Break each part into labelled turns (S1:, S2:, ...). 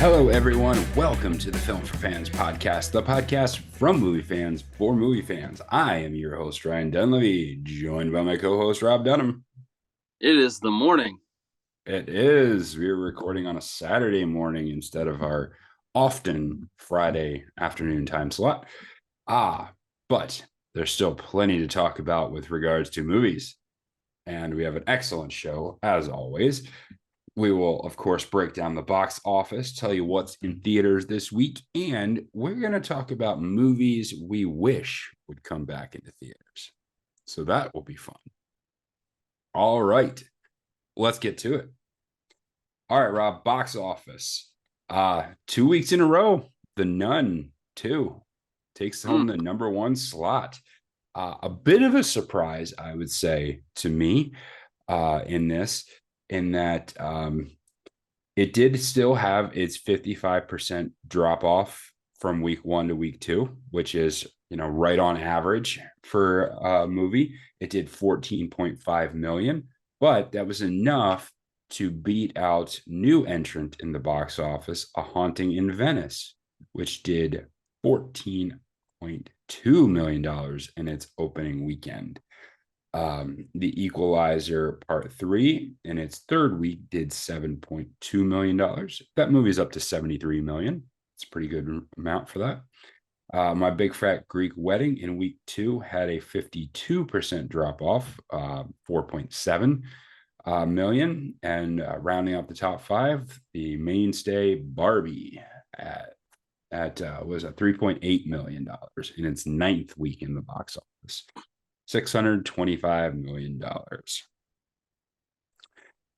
S1: Hello, everyone. Welcome to the Film for Fans podcast, the podcast from movie fans for movie fans. I am your host, Ryan Dunlevy, joined by my co-host, Rob Dunham.
S2: It is the morning.
S1: It is. We're recording on a Saturday morning instead of our often Friday afternoon time slot. But there's still plenty to talk about with regards to movies. And we have an excellent show, as always. We will, of course, break down the box office, tell you what's in theaters this week, and we're going to talk about movies we wish would come back into theaters. So that will be fun. All right, let's get to it. All right, Rob, box office. 2 weeks in a row, The Nun 2 takes home the number one slot. A bit of a surprise, I would say, to me in that it did still have its 55% drop off from week 1 to week 2, which is, right on average for a movie. It did 14.5 million, but that was enough to beat out new entrant in the box office, A Haunting in Venice, which did $14.2 million in its opening weekend. The Equalizer Part 3 in its third week did $7.2 million. That movie's up to 73 million. It's a pretty good amount for that. My Big Fat Greek Wedding in week 2 had a 52% drop off, 4.7 million. And rounding out the top 5, the mainstay Barbie was a $3.8 million in its 9th week in the box office. $625 million.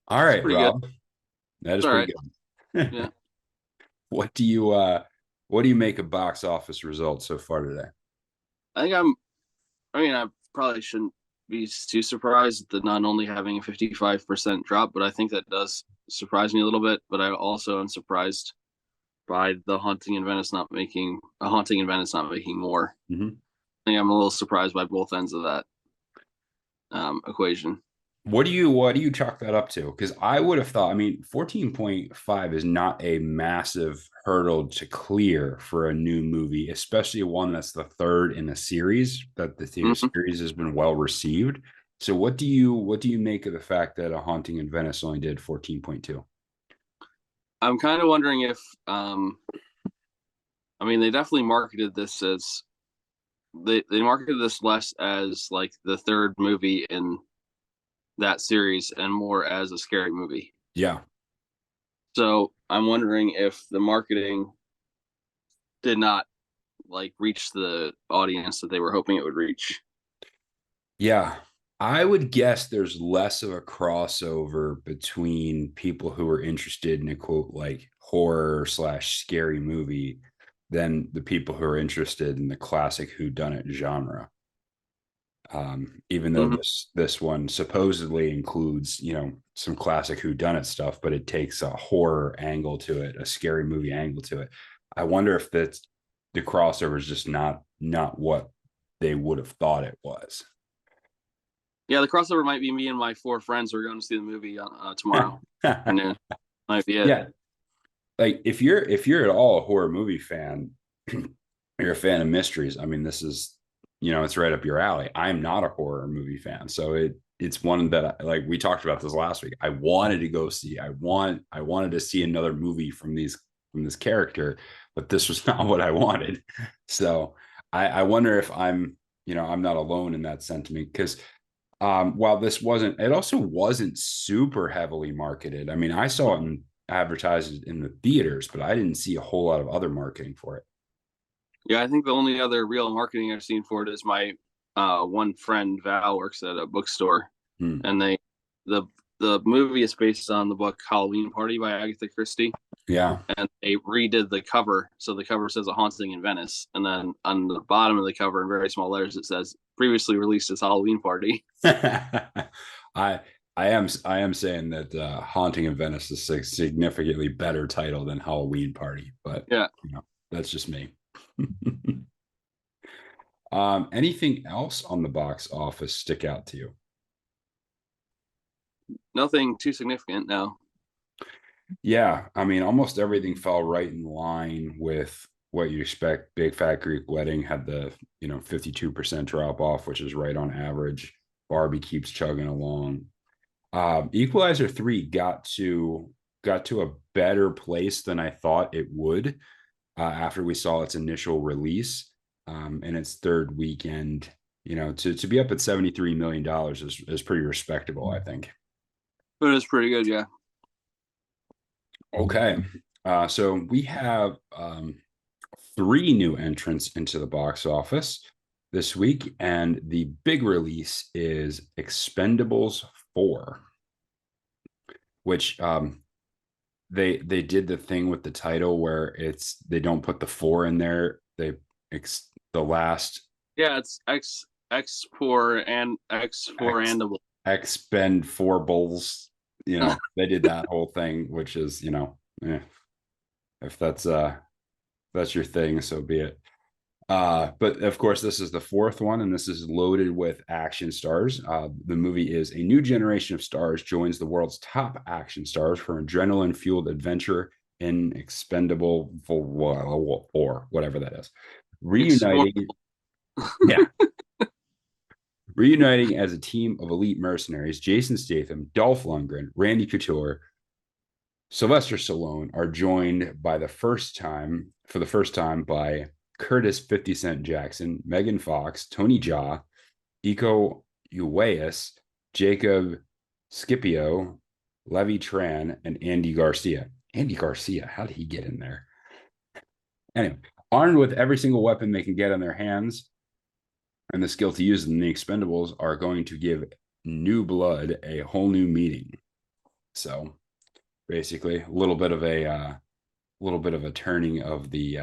S1: All right, Rob.
S2: Good.
S1: That is pretty good.
S2: Yeah.
S1: What do you make of box office results so far today?
S2: I probably shouldn't be too surprised at the not only having a 55% drop, but I think that does surprise me a little bit. But I also am surprised by The Haunting in Venice not making more.
S1: Mm-hmm.
S2: I think I'm a little surprised by both ends of that equation.
S1: What do you chalk that up to? Because I would have thought, 14.5 is not a massive hurdle to clear for a new movie, especially one that's the third in a series, that the series has been well received. So what do you make of the fact that A Haunting in Venice only did 14.2?
S2: I'm kind of wondering if they definitely marketed this as they marketed this less as like the third movie in that series and more as a scary movie.
S1: Yeah.
S2: So I'm wondering if the marketing did not reach the audience that they were hoping it would reach.
S1: Yeah. I would guess there's less of a crossover between people who are interested in a quote like horror / scary movie than the people who are interested in the classic whodunit genre. Even though this one supposedly includes, some classic whodunit stuff, but it takes a horror angle to it, a scary movie angle to it. I wonder if the crossover is just not what they would have thought it was.
S2: Yeah, the crossover might be me and my 4 friends who are going to see the movie tomorrow afternoon. Might be it.
S1: Yeah. Like if you're at all a horror movie fan, you're a fan of mysteries. This is, it's right up your alley. I'm not a horror movie fan, so it's one that we talked about this last week. I wanted to go see. I wanted to see another movie from this character, but this was not what I wanted. So I wonder if I'm not alone in that sentiment, because while it also wasn't super heavily marketed. I saw it advertised in the theaters, but I didn't see a whole lot of other marketing for it.
S2: Yeah, I think the only other real marketing I've seen for it is my one friend Val works at a bookstore, and the movie is based on the book Halloween Party by Agatha Christie.
S1: Yeah,
S2: and they redid the cover, so the cover says A Haunting in Venice, and then on the bottom of the cover in very small letters it says previously released as Halloween Party.
S1: I am saying that Haunting in Venice is a significantly better title than Halloween Party, but
S2: yeah,
S1: that's just me. Anything else on the box office stick out to you?
S2: Nothing too significant, no.
S1: Yeah, I mean, almost everything fell right in line with what you expect. Big Fat Greek Wedding had the 52% drop off, which is right on average. Barbie keeps chugging along. Equalizer 3 got to a better place than I thought it would after we saw its initial release in its third weekend. To be up at $73 million is pretty respectable, I think.
S2: But it's pretty good, yeah.
S1: Okay. So we have three new entrants into the box office this week, and the big release is Expendables 4, which they did the thing with the title where they don't put the 4 in there. The last
S2: Yeah, it's X4 and X4
S1: X
S2: and
S1: expend 4 bulls. They did that whole thing, which is if that's your thing, so be it. But of course, this is the fourth one, and this is loaded with action stars. The movie is a new generation of stars joins the world's top action stars for adrenaline-fueled adventure in Expendable 4, whatever that is.
S2: X4.
S1: Reuniting, yeah, reuniting as a team of elite mercenaries, Jason Statham, Dolph Lundgren, Randy Couture, Sylvester Stallone are joined for the first time by Curtis 50 Cent Jackson, Megan Fox, Tony Jaa, Iko Uwais, Jacob Scipio, Levi Tran, and Andy Garcia. Andy Garcia, how did he get in there? Anyway, armed with every single weapon they can get on their hands and the skill to use them, the Expendables are going to give new blood a whole new meaning. So basically, a little bit of a turning of the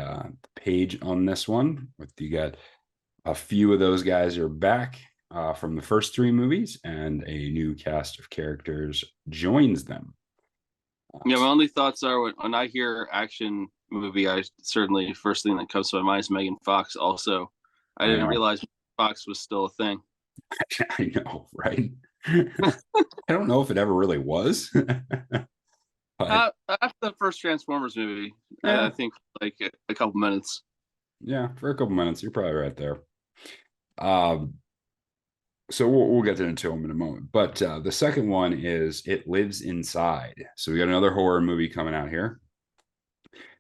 S1: page on this one. You got a few of those guys are back from the first three movies, and a new cast of characters joins them.
S2: Yeah, my only thoughts are when I hear action movie, I certainly first thing that comes to my mind is Megan Fox. Also, I
S1: I
S2: didn't
S1: know,
S2: realize Fox was still a thing.
S1: I know, right? I don't know if it ever really was, but
S2: After the first Transformers movie, I
S1: yeah,
S2: think like a couple minutes.
S1: yeah, for a couple minutes, you're probably right there. Um, so we'll get into them in a moment. But the second one is It Lives Inside. So we got another horror movie coming out here.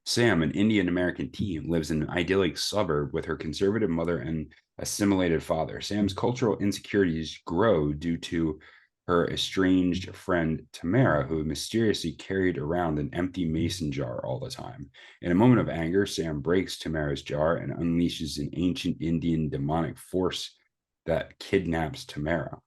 S1: Sam, an Indian American teen, lives in an idyllic suburb with her conservative mother and assimilated father. Sam's cultural insecurities grow due to her estranged friend Tamara, who mysteriously carried around an empty mason jar all the time. In a moment of anger, Sam breaks Tamara's jar and unleashes an ancient Indian demonic force that kidnaps Tamara.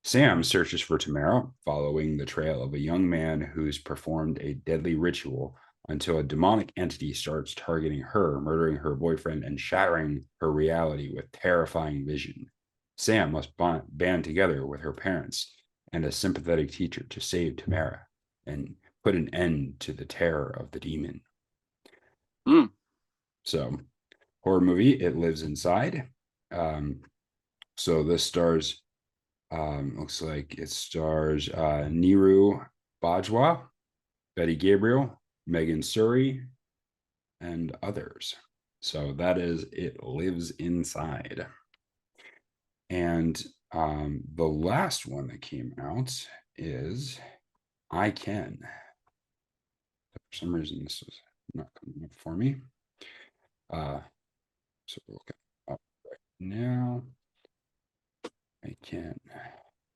S1: Sam searches for Tamara, following the trail of a young man who's performed a deadly ritual until a demonic entity starts targeting her, murdering her boyfriend, and shattering her reality with terrifying vision. Sam must band together with her parents and a sympathetic teacher to save Tamara and put an end to the terror of the demon.
S2: Mm.
S1: So, horror movie, It Lives Inside. So this stars looks like it stars Niru Bajwa, Betty Gabriel, Megan Surrey, and others. So that is It Lives Inside. And the last one that came out is I Can. For some reason, this is not coming up for me. So we'll look it up right now. I Can.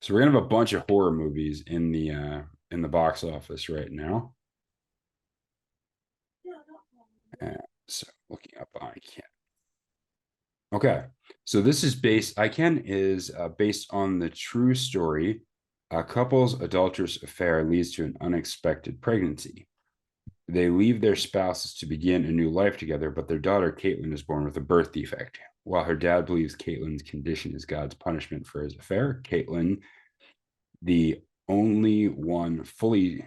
S1: So we're gonna have a bunch of horror movies in the box office right now. So looking up I Can. Okay, so this is I Can is based on the true story. A couple's adulterous affair leads to an unexpected pregnancy. They leave their spouses to begin a new life together, but their daughter Caitlin is born with a birth defect. While her dad believes Caitlin's condition is God's punishment for his affair, Caitlin, the only one fully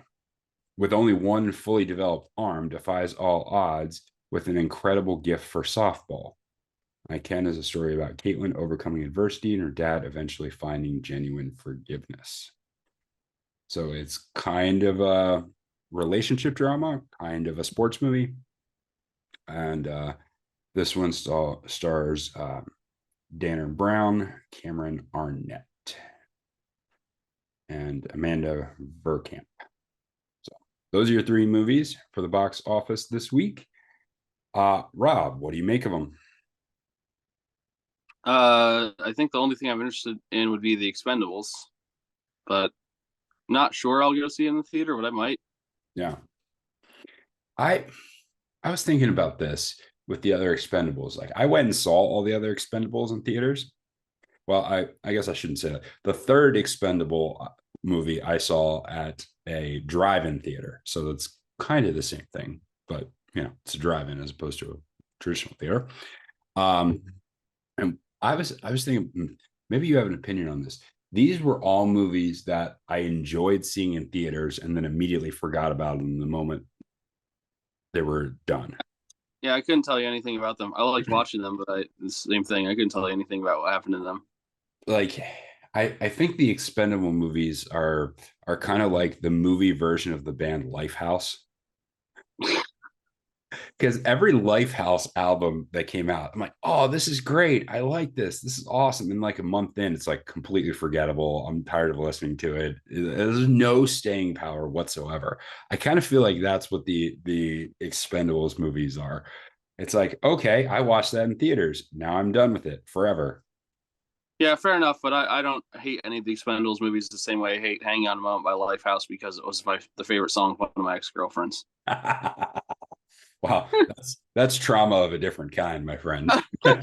S1: with only one fully developed arm, defies all odds with an incredible gift for softball. I Can is a story about Caitlin overcoming adversity and her dad eventually finding genuine forgiveness. So it's kind of a relationship drama, kind of a sports movie. And this one stars Danner Brown, Cameron Arnett, and Amanda Burkamp. So those are your three movies for the box office this week. Rob, what do you make of them?
S2: I think the only thing I'm interested in would be the Expendables, but not sure I'll go see it in the theater, but I might.
S1: Yeah. I was thinking about this with the other Expendables. Like I went and saw all the other Expendables in theaters. Well, I guess I shouldn't say that. The third Expendable movie I saw at a drive-in theater. So that's kind of the same thing, but it's a drive-in as opposed to a traditional theater. And I was thinking maybe you have an opinion on this. These were all movies that I enjoyed seeing in theaters and then immediately forgot about them the moment they were done.
S2: Yeah, I couldn't tell you anything about them. I liked watching them, but the same thing. I couldn't tell you anything about what happened in them.
S1: Like I think the Expendable movies are kind of like the movie version of the band Lifehouse. Because every Lifehouse album that came out, I'm like, oh, this is great. I like this. This is awesome. And like a month in, it's like completely forgettable. I'm tired of listening to it. There's no staying power whatsoever. I kind of feel like that's what the Expendables movies are. It's like, okay, I watched that in theaters. Now I'm done with it forever.
S2: Yeah, fair enough. But I don't hate any of the Expendables movies the same way I hate "Hanging On a Moment" by Lifehouse because it was the favorite song of one of my ex-girlfriends.
S1: Wow, that's trauma of a different kind, my friend.
S2: So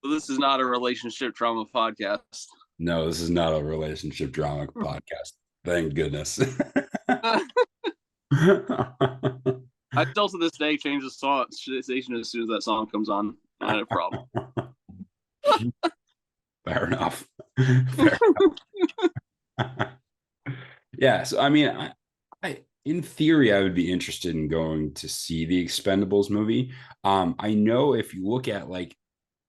S2: this is not a relationship trauma podcast.
S1: No, this is not a relationship drama podcast. Thank goodness.
S2: I still to this day change the song station as soon as that song comes on. Not a problem.
S1: Fair enough. Fair enough. Yeah, so I mean, I in theory, I would be interested in going to see the Expendables movie. I know if you look at like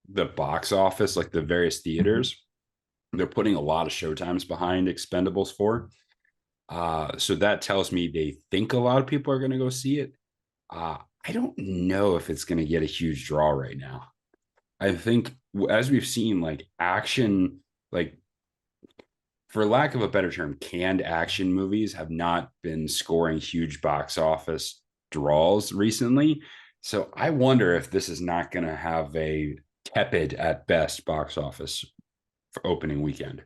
S1: the box office, like the various theaters, they're putting a lot of showtimes behind Expendables 4. So that tells me they think a lot of people are going to go see it. I don't know if it's going to get a huge draw right now. I think as we've seen, like action, like for lack of a better term, canned action movies have not been scoring huge box office draws recently. So I wonder if this is not going to have a tepid at best box office for opening weekend.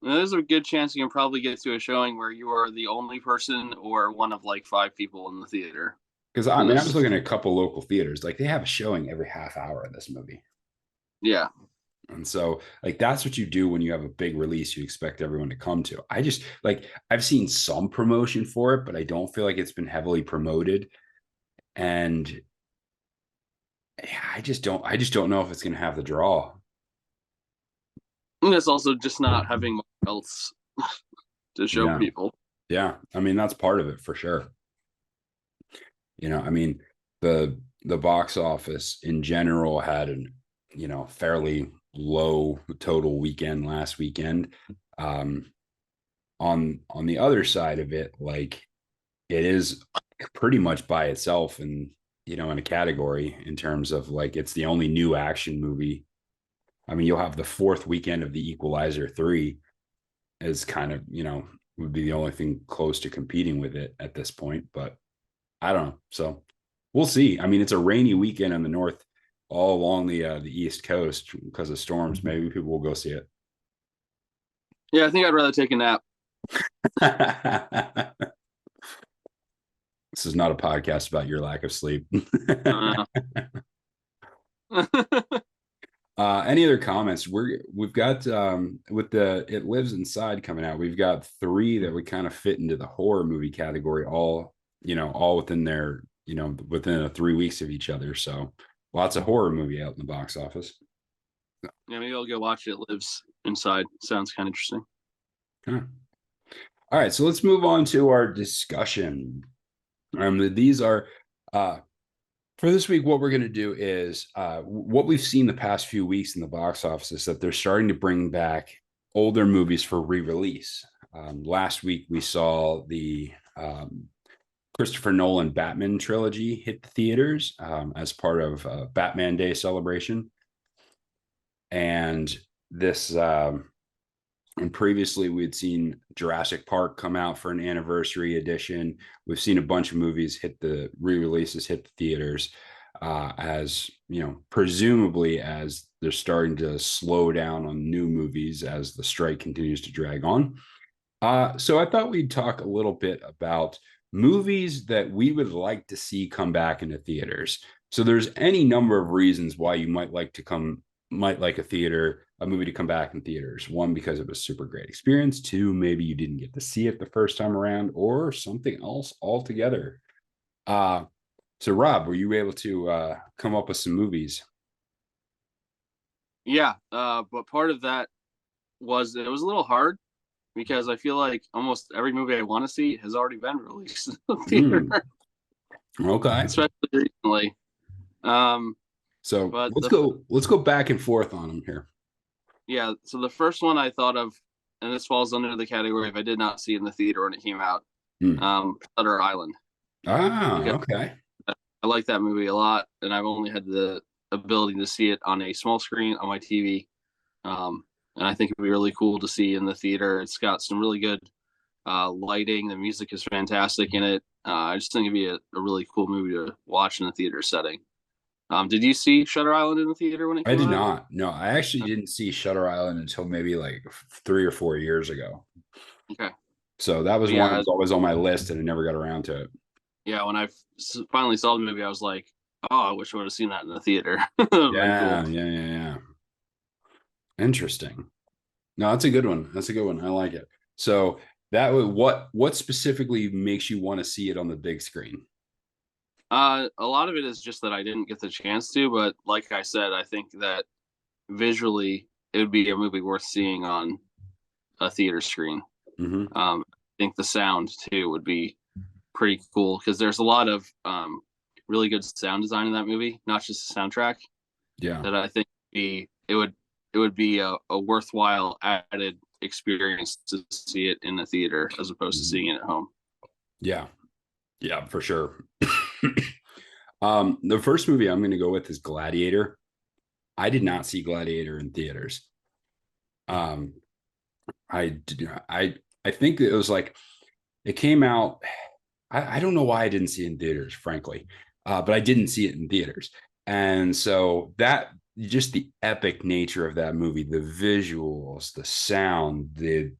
S2: There's a good chance you can probably get to a showing where you are the only person or one of like 5 people in the theater.
S1: Because I mean, I was looking at a couple local theaters, like they have a showing every half hour in this movie.
S2: Yeah.
S1: And so, like, that's what you do when you have a big release you expect everyone to come to. I just like, I've seen some promotion for it, but I don't feel like it's been heavily promoted. And yeah, I just don't know if it's going to have the draw.
S2: And it's also just not having much else to show
S1: Yeah.
S2: people.
S1: Yeah. I mean, that's part of it for sure. I mean, the box office in general had an, fairly low total weekend last weekend. On the other side of it, like it is pretty much by itself and in a category in terms of like it's the only new action movie. I mean, you'll have the fourth weekend of the Equalizer 3 is kind of, would be the only thing close to competing with it at this point, but I don't know. So we'll see. I mean, it's a rainy weekend in the north, all along the East Coast because of storms. Maybe people will go see it.
S2: Yeah, I think I'd rather take a nap.
S1: This is not a podcast about your lack of sleep. Any other comments? We've got with the It Lives Inside coming out. We've got 3 that we kind of fit into the horror movie category. All within their within 3 weeks of each other. So lots of horror movie out in the box office.
S2: Yeah, maybe I'll go watch It Lives Inside. Sounds kind of interesting.
S1: Huh. All right, so let's move on to our discussion. These are for this week. What we're going to do is what we've seen the past few weeks in the box office is that they're starting to bring back older movies for re-release. Last week we saw the Christopher Nolan Batman trilogy hit the theaters as part of Batman Day celebration. And this, and previously we had seen Jurassic Park come out for an anniversary edition. We've seen a bunch of movies hit the re-releases, hit the theaters, as you know, presumably as they're starting to slow down on new movies as the strike continues to drag on. So I thought we'd talk a little bit about movies that we would like to see come back into theaters. So there's any number of reasons why you might like a movie to come back in theaters. One, because it was a super great experience. Two, maybe you didn't get to see it the first time around, or something else altogether. So Rob, were you able to come up with some movies?
S2: Yeah, but part of that was it was a little hard because I feel like almost every movie I want to see has already been released in the theater,
S1: Okay.
S2: especially recently. Um,
S1: So
S2: but
S1: let's go back and forth on them here.
S2: yeah, so the first one I thought of, and this falls under the category if I did not see it in the theater when it came out, Shutter Island. Because
S1: Okay.
S2: I like that movie a lot, and I've only had the ability to see it on a small screen on my TV. And I think it'd be really cool to see in the theater. It's got some really good lighting. The music is fantastic in it. I just think it'd be a really cool movie to watch in a theater setting. Did you see Shutter Island in the theater when it
S1: I
S2: came
S1: did
S2: out?
S1: not. No, I actually didn't see Shutter Island until maybe like 3 or 4 years ago.
S2: Okay.
S1: So that was
S2: But
S1: one that
S2: yeah,
S1: was always on my list, and I never got around to it.
S2: yeah. When I finally saw the movie, I was like, "Oh, I wish I would have seen that in the theater." Been cool.
S1: Yeah. Interesting. No, that's a good one. That's a good one. I like it. So that would what specifically makes you want to see it on the big screen?
S2: A lot of it is just that I didn't get the chance to, but like I said, I think that visually it would be a movie worth seeing on a theater screen.
S1: Mm-hmm.
S2: I think the sound too would be pretty cool because there's a lot of really good sound design in that movie, not just the soundtrack.
S1: Yeah.
S2: That I think it would be a worthwhile added experience to see it in the theater as opposed to
S1: Mhm.
S2: seeing it at home.
S1: Yeah. Yeah, for sure. The first movie I'm going to go with is Gladiator. I did not see Gladiator in theaters. Um, I think it was like it came out. I don't know why I didn't see it in theaters, frankly, but I didn't see it in theaters, and so that just the epic nature of that movie, the visuals, the sound, the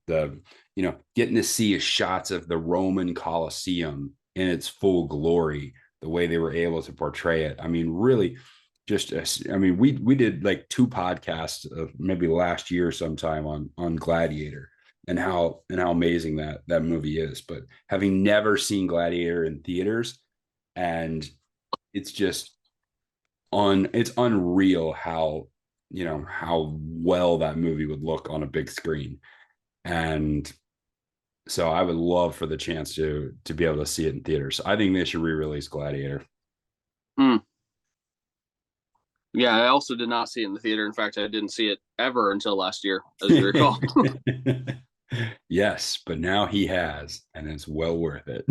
S1: getting to see shots of the Roman Colosseum in its full glory, the way they were able to portray it. I mean, really, just I mean, we did like two podcasts maybe last year sometime on Gladiator and how amazing that movie is. But having never seen Gladiator in theaters, and it's just it's unreal how how well that movie would look on a big screen. And so I would love for the chance to be able to see it in theaters. I think they should re-release Gladiator.
S2: Hmm. Yeah, I also did not see it in the theater. In fact, I didn't see it ever until last year, as you recall.
S1: Yes, but now he has, and it's well worth it.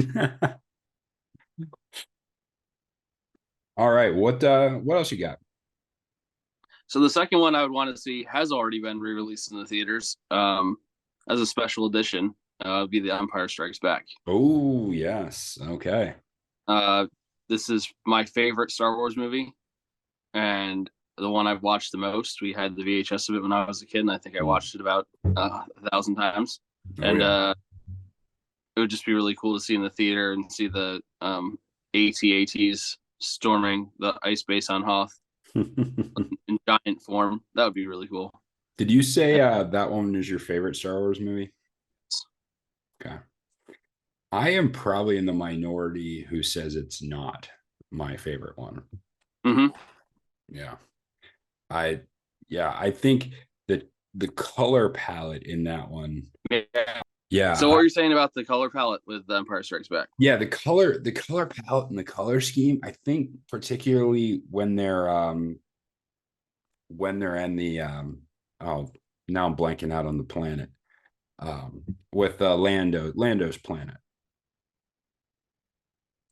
S1: All right, what else you got?
S2: So the second one I would want to see has already been re-released in the theaters as a special edition. Would be The Empire Strikes Back.
S1: Oh, yes. Okay.
S2: Uh, this is my favorite Star Wars movie, and the one I've watched the most. We had the VHS of it when I was a kid, and I think I watched it about 1,000 times.
S1: Oh
S2: And
S1: yeah.
S2: it would just be really cool to see in the theater and see the AT-ATs storming the ice base on Hoth in giant form. That would be really cool.
S1: Did you say that one is your favorite Star Wars movie? Okay. I am probably in the minority who says it's not my favorite one.
S2: Mm-hmm.
S1: Yeah. I I think that the color palette in that one.
S2: Yeah. So
S1: Yeah.
S2: what were you saying about the color palette with The Empire Strikes Back?
S1: Yeah, the color palette and the color scheme, I think particularly when they're in the oh Now I'm blanking out on the planet. With Lando's planet.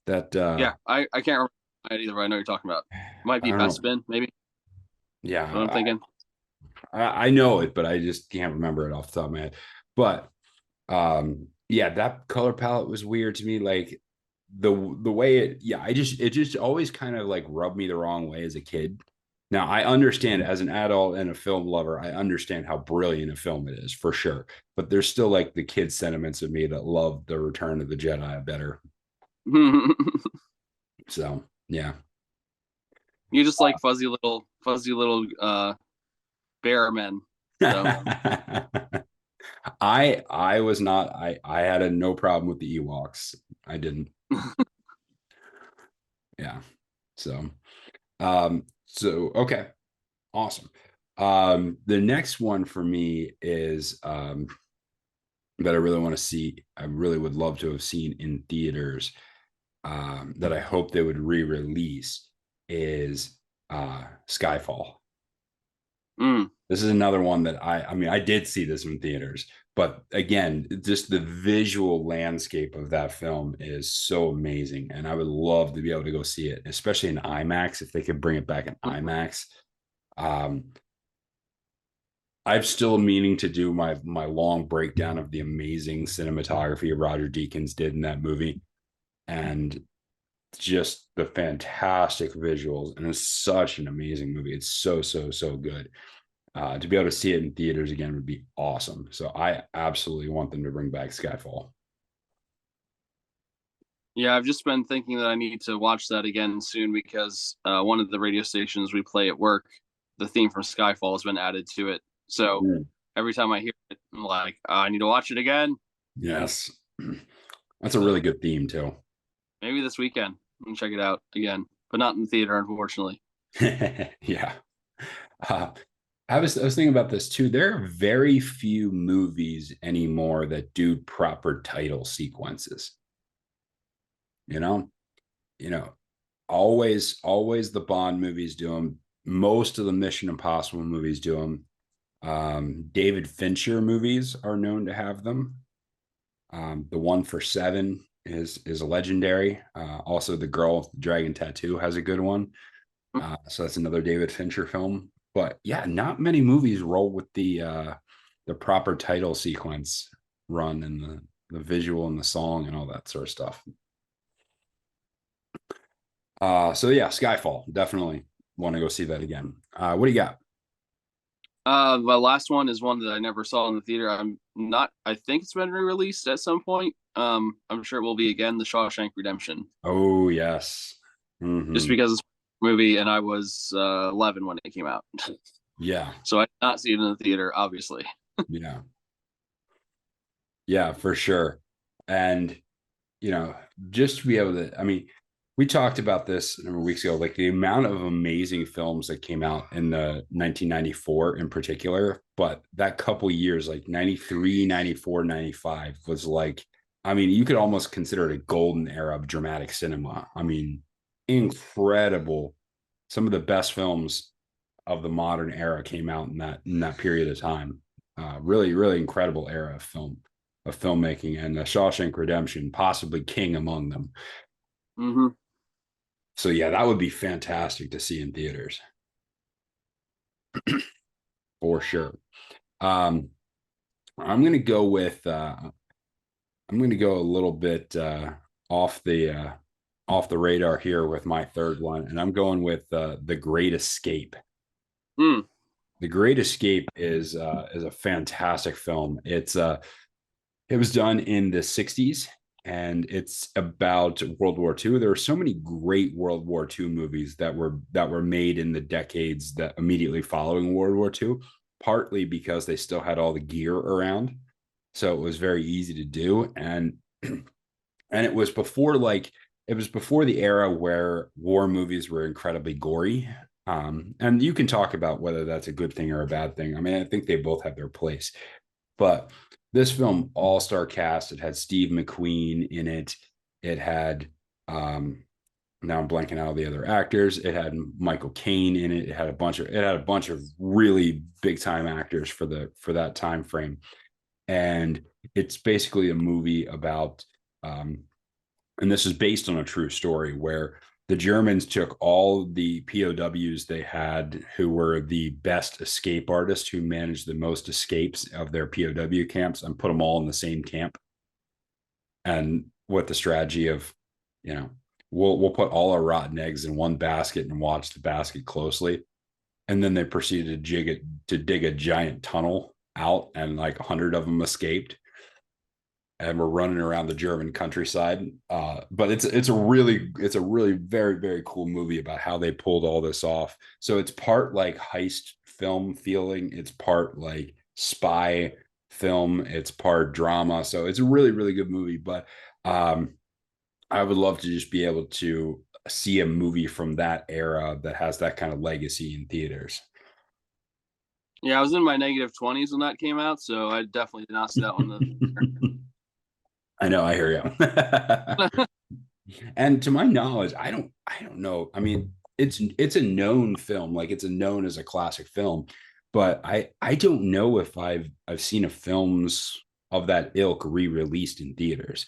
S1: That
S2: Yeah, I can't remember it either, but I know what you're talking about. Might
S1: I
S2: be
S1: don't know.
S2: Bespin, maybe. What I'm
S1: Yeah,
S2: thinking.
S1: I know it, but I just can't remember it off the top of my head. But yeah, that color palette was weird to me. Like the way it, yeah, it just always kind of like rubbed me the wrong way as a kid. Now I understand as an adult and a film lover, I understand how brilliant a film it is for sure. But there's still like the kid sentiments of me that love the Return of the Jedi better. So yeah.
S2: You just like fuzzy little bear men. So
S1: I was not I had a no problem with the Ewoks. I didn't. Yeah. So okay. Awesome. The next one for me is that I really want to see. I really would love to have seen in theaters. That I hope they would re-release is Skyfall.
S2: mm,
S1: This is another one that I mean, I did see this in theaters, but again, just the visual landscape of that film is so amazing. And I would love to be able to go see it, especially in IMAX, if they could bring it back in IMAX. Um, I'm still meaning to do my long breakdown of the amazing cinematography Roger Deakins did in that movie, and just the fantastic visuals. And it's such an amazing movie. It's so good. To be able to see it in theaters again would be awesome. So I absolutely want them to bring back Skyfall.
S2: yeah, I've just been thinking that I need to watch that again soon because one of the radio stations we play at work, the theme from Skyfall has been added to it. So
S1: Mm.
S2: every time I hear it, I'm like, I need to watch it again.
S1: Yes, that's a really
S2: So
S1: good theme too.
S2: maybe this weekend and check it out again, but not in the theater, unfortunately.
S1: Yeah. Uh, I was thinking about this too. There are very few movies anymore that do proper title sequences. You know, you know, always the Bond movies do them. Most of the Mission Impossible movies do them. David Fincher movies are known to have them. The one for Seven is legendary. Also, The Girl with the Dragon Tattoo has a good one. So that's another David Fincher film. But yeah, not many movies roll with the proper title sequence run and the visual and the song and all that sort of stuff. So yeah, Skyfall, definitely want to go see that again. What do you got?
S2: My last one is one that I never saw in the theater. I'm not. I think it's been re-released at some point. I'm sure it will be again. The Shawshank Redemption,
S1: Oh yes.
S2: just
S1: Mm-hmm.
S2: because it's a movie and I was 11 when it came out,
S1: Yeah,
S2: so I did not see it in the theater. Obviously,
S1: yeah, yeah, for sure. And you know, just to be able to, I mean, we talked about this a number of weeks ago, like the amount of amazing films that came out in the 1994 in particular, but that couple years, like 93, 94, 95 was like, I mean, you could almost consider it a golden era of dramatic cinema. I mean, incredible. Some of the best films of the modern era came out in that period of time. Really incredible era of filmmaking, and Shawshank Redemption possibly king among them.
S2: mm-hmm.
S1: So yeah, that would be fantastic to see in theaters for sure. Um, I'm gonna go with I'm gonna go a little bit off the uh, off the radar here with my third one, and I'm going with The Great Escape.
S2: mm.
S1: The Great Escape is a fantastic film. It was done in the 60s, and it's about World War II. There are so many great World War II movies that were made in the decades that immediately following World War II, partly because they still had all the gear around. So it was very easy to do. And it was before the era where war movies were incredibly gory. And you can talk about whether that's a good thing or a bad thing. I mean, I think they both have their place. But this film, all-star cast, it had Steve McQueen in it. It had um, Now I'm blanking out all the other actors. It had Michael Caine in it. It had a bunch of really big time actors for that time frame. And it's basically a movie about um, and this is based on a true story where the Germans took all the POWs they had who were the best escape artists who managed the most escapes of their POW camps and put them all in the same camp. And with the strategy of, you know, we'll put all our rotten eggs in one basket and watch the basket closely. And then they proceeded to dig a giant tunnel out, and like 100 of them escaped and we're running around the German countryside. But it's a really very very cool movie about how they pulled all this off. So it's part like heist film feeling, it's part like spy film, it's part drama. So it's a really really good movie. But I would love to just be able to see a movie from that era that has that kind of legacy in theaters.
S2: Yeah, I was in my negative 20s when that came out, so I definitely did not see that one.
S1: I know, I hear you. And to my knowledge, I don't know. I mean, it's a known film, like it's a known as a classic film, but I don't know if I've seen a films of that ilk re-released in theaters.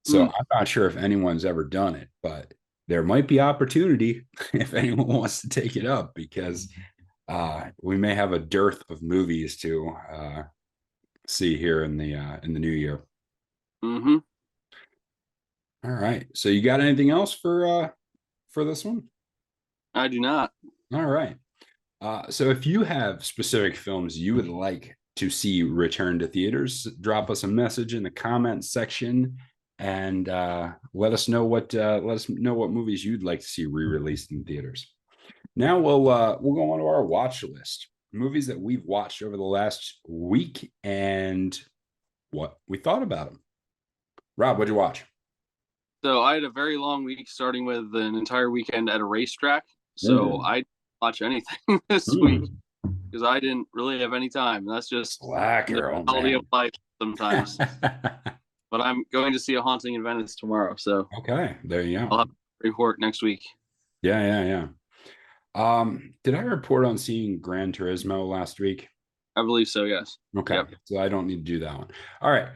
S1: So
S2: Mm,
S1: I'm not sure if anyone's ever done it, but there might be opportunity if anyone wants to take it up because we may have a dearth of movies to see here in the new year.
S2: mm-hmm.
S1: All right. So you got anything else for this one?
S2: I do not.
S1: All right. So if you have specific films you would like to see return to theaters, drop us a message in the comments section and let us know what movies you'd like to see re-released in theaters. Now we'll go on to our watch list. Movies that we've watched over the last week and what we thought about them. Rob, what'd you watch?
S2: So I had a very long week, starting with an entire weekend at a racetrack. So
S1: Mm.
S2: I didn't watch anything this week
S1: Mm.
S2: because I didn't really have any time. That's just the
S1: Slacker, oh
S2: reality of
S1: man.
S2: life sometimes. But I'm going to see A Haunting in Venice tomorrow, so
S1: Okay, there you
S2: I'll
S1: go.
S2: have a report next week.
S1: Yeah, yeah, yeah. Did I report on seeing Gran Turismo last week?
S2: I believe so. Yes.
S1: Okay,
S2: Yep.
S1: so I don't need to do that one. All right.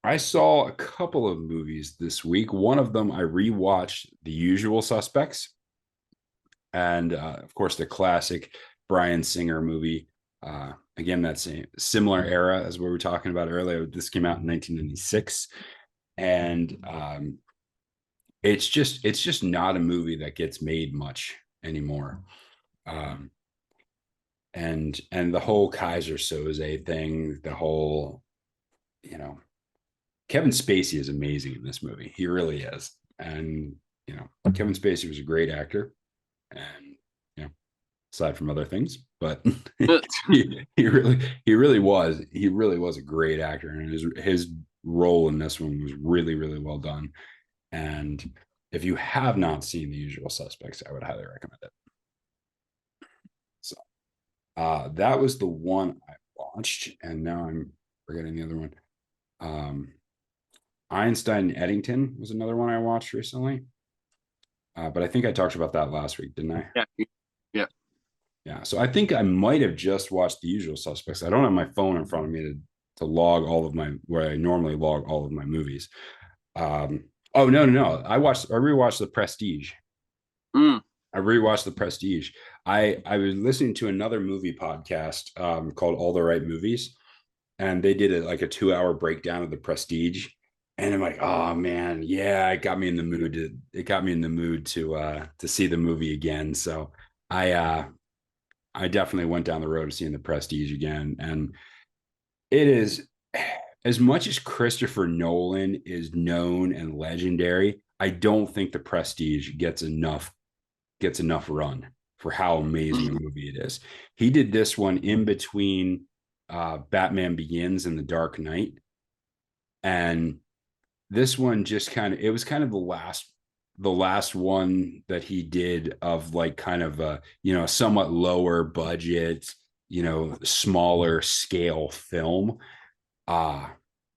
S1: I saw a couple of movies this week. One of them I rewatched The Usual Suspects, and of course the classic Bryan Singer movie. Again, that's a similar era as what we were talking about earlier. This came out in 1996, and it's just not a movie that gets made much anymore. Um, and the whole Kaiser Soze thing, the whole, you know, Kevin Spacey is amazing in this movie. He really is. And, Kevin Spacey was a great actor. And, aside from other things, but he really was a great actor. And his role in this one was really, really well done. And if you have not seen The Usual Suspects, I would highly recommend it. So that was the one I watched, and now I'm forgetting the other one. Um, Einstein and Eddington was another one I watched recently, but I think I talked about that last week, didn't I?
S2: Yeah. Yeah.
S1: Yeah. So I think I might have just watched The Usual Suspects. I don't have my phone in front of me to log all of my where I normally log all of my movies. Oh no, no, no! I rewatched The Prestige.
S2: Mm.
S1: I rewatched The Prestige. I was listening to another movie podcast called All the Right Movies, and they did like a 2 hour breakdown of The Prestige. And I'm like, oh man, yeah, it got me in the mood to see the movie again. So I definitely went down the road of seeing The Prestige again, and it is, as much as Christopher Nolan is known and legendary, I don't think The Prestige gets enough run for how amazing a
S2: Mm.
S1: movie it is. He did this one in between Batman Begins and The Dark Knight, and this one just it was kind of the last one that he did of like kind of a somewhat lower budget, smaller scale film.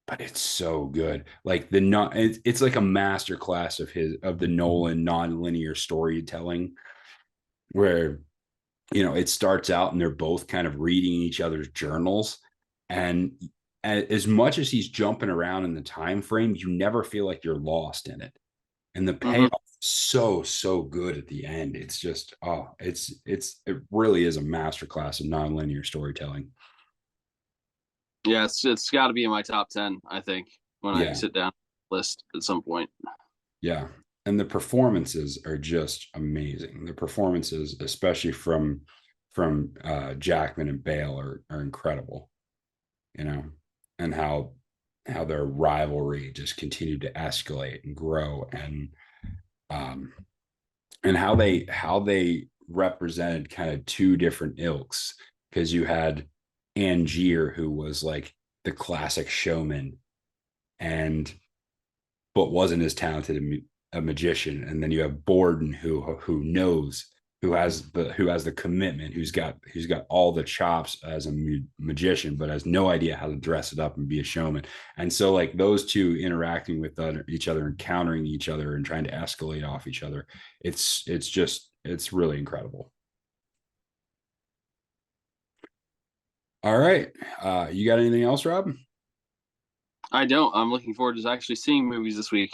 S1: but it's so good. Like the not, it's like a master class of the Nolan non-linear storytelling, where it starts out and they're both kind of reading each other's journals, and as much as he's jumping around in the time frame, you never feel like you're lost in it, and the
S2: Mm-hmm.
S1: payoff is so good at the end. It's just it really is a masterclass of nonlinear storytelling.
S2: Yeah, it's got to be in my top 10, I think, when I
S1: Yeah,
S2: sit down list at some point.
S1: yeah, and the performances are just amazing. The performances, especially from Jackman and Bale, are incredible. you know, and how their rivalry just continued to escalate and grow, um and how they represented kind of two different ilks, because you had Angier, who was like the classic showman, and but wasn't as talented a magician. And then you have Borden, who knows, who has the commitment, who's got all the chops as a magician, but has no idea how to dress it up and be a showman. And so like those two interacting with each other and countering each other and trying to escalate off each other, it's really incredible. All right, you got anything else, Rob?
S2: I don't. I'm looking forward to actually seeing movies this week.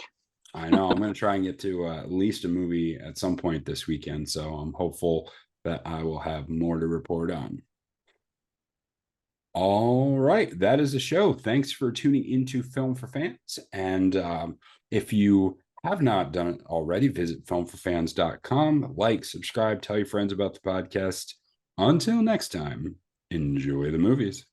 S1: I know I'm going to try and get to at least a movie at some point this weekend. So I'm hopeful that I will have more to report on. All right. That is the show. Thanks for tuning into Film for Fans. And if you have not done it already, visit filmforfans.com, like, subscribe, tell your friends about the podcast. Until next time, enjoy the movies.